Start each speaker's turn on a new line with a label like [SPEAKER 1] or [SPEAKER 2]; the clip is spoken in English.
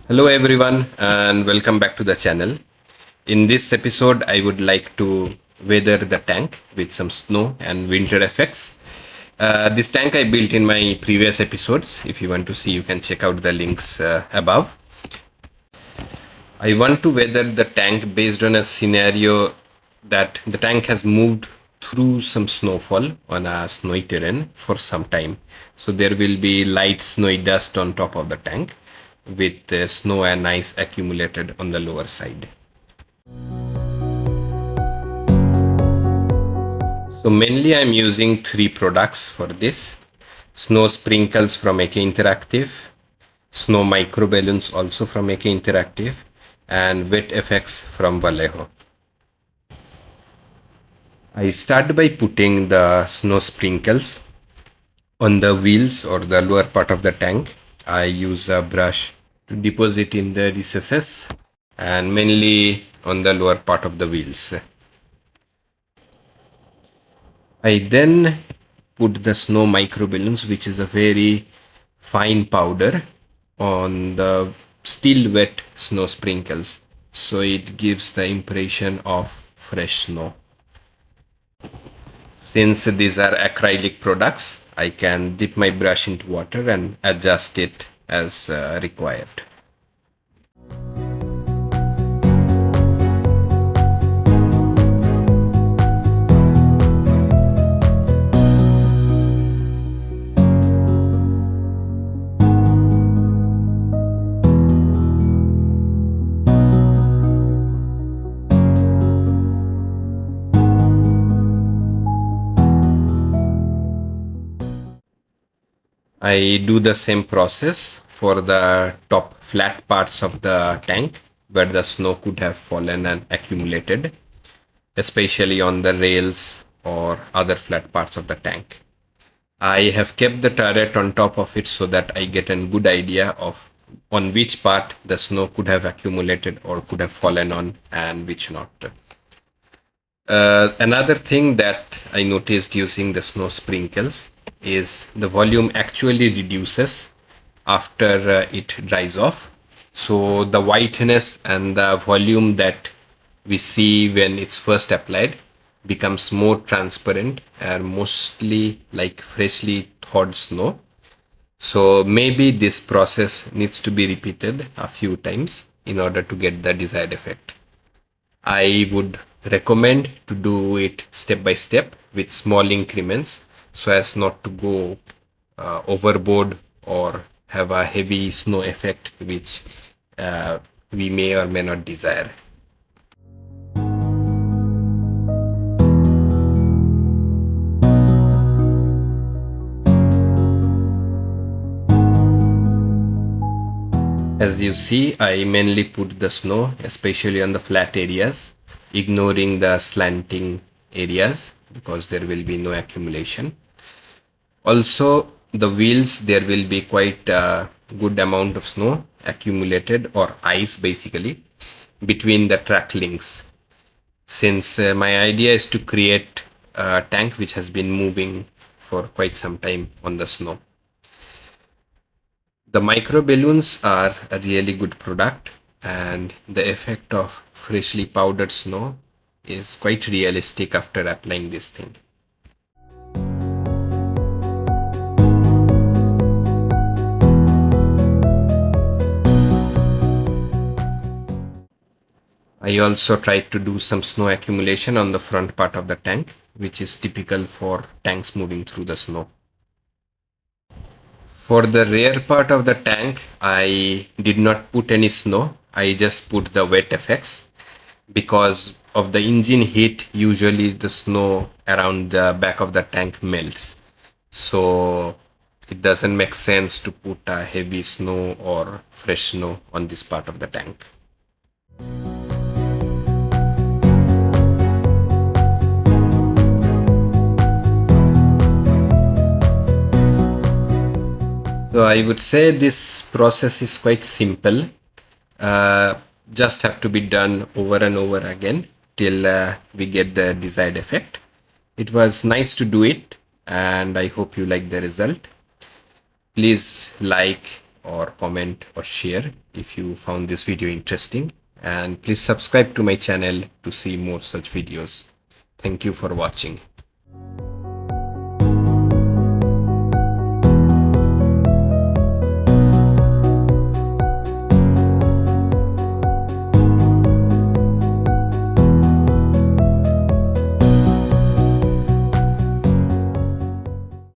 [SPEAKER 1] Hello everyone and welcome back to the channel. In this episode I would like to weather the tank with some snow and winter effects. This tank I built in my previous episodes. If you want to see, you can check out the links above. I want to weather the tank based on a scenario that the tank has moved through some snowfall on a snowy terrain for some time. So there will be light snowy dust on top of the tank with snow and ice accumulated on the lower side. So mainly I'm using three products for this. Snow sprinkles from AK Interactive, snow micro balloons also from AK Interactive, and wet effects from Vallejo. I start by putting the snow sprinkles on the wheels or the lower part of the tank. I use a brush to deposit in the recesses and mainly on the lower part of the wheels. I then put the snow micro balloons, which is a very fine powder, on the still wet snow sprinkles, so it gives the impression of fresh snow. Since these are acrylic products, I can dip my brush into water and adjust it as required. I do the same process for the top flat parts of the tank where the snow could have fallen and accumulated, especially on the rails or other flat parts of the tank. I have kept the turret on top of it so that I get a good idea of on which part the snow could have accumulated or could have fallen on and which not. Another thing that I noticed using the snow sprinkles is the volume actually reduces after it dries off. So the whiteness and the volume that we see when it's first applied becomes more transparent and mostly like freshly thawed snow. So maybe this process needs to be repeated a few times in order to get the desired effect. I would recommend to do it step by step with small increments so as not to go overboard or have a heavy snow effect which we may or may not desire. As you see, I mainly put the snow, especially on the flat areas, ignoring the slanting areas because there will be no accumulation. Also, the wheels, there will be quite a good amount of snow accumulated, or ice basically, between the track links. Since my idea is to create a tank which has been moving for quite some time on the snow. The micro balloons are a really good product, and the effect of freshly powdered snow is quite realistic after applying this thing. I also tried to do some snow accumulation on the front part of the tank, which is typical for tanks moving through the snow. For the rear part of the tank, I did not put any snow. I just put the wet effects because of the engine heat. Usually the snow around the back of the tank melts. So it doesn't make sense to put a heavy snow or fresh snow on this part of the tank. So I would say this process is quite simple. Just have to be done over and over again till we get the desired effect. It was nice to do it, and I hope you like the result. Please like or comment or share if you found this video interesting, and please subscribe to my channel to see more such videos. Thank you for watching.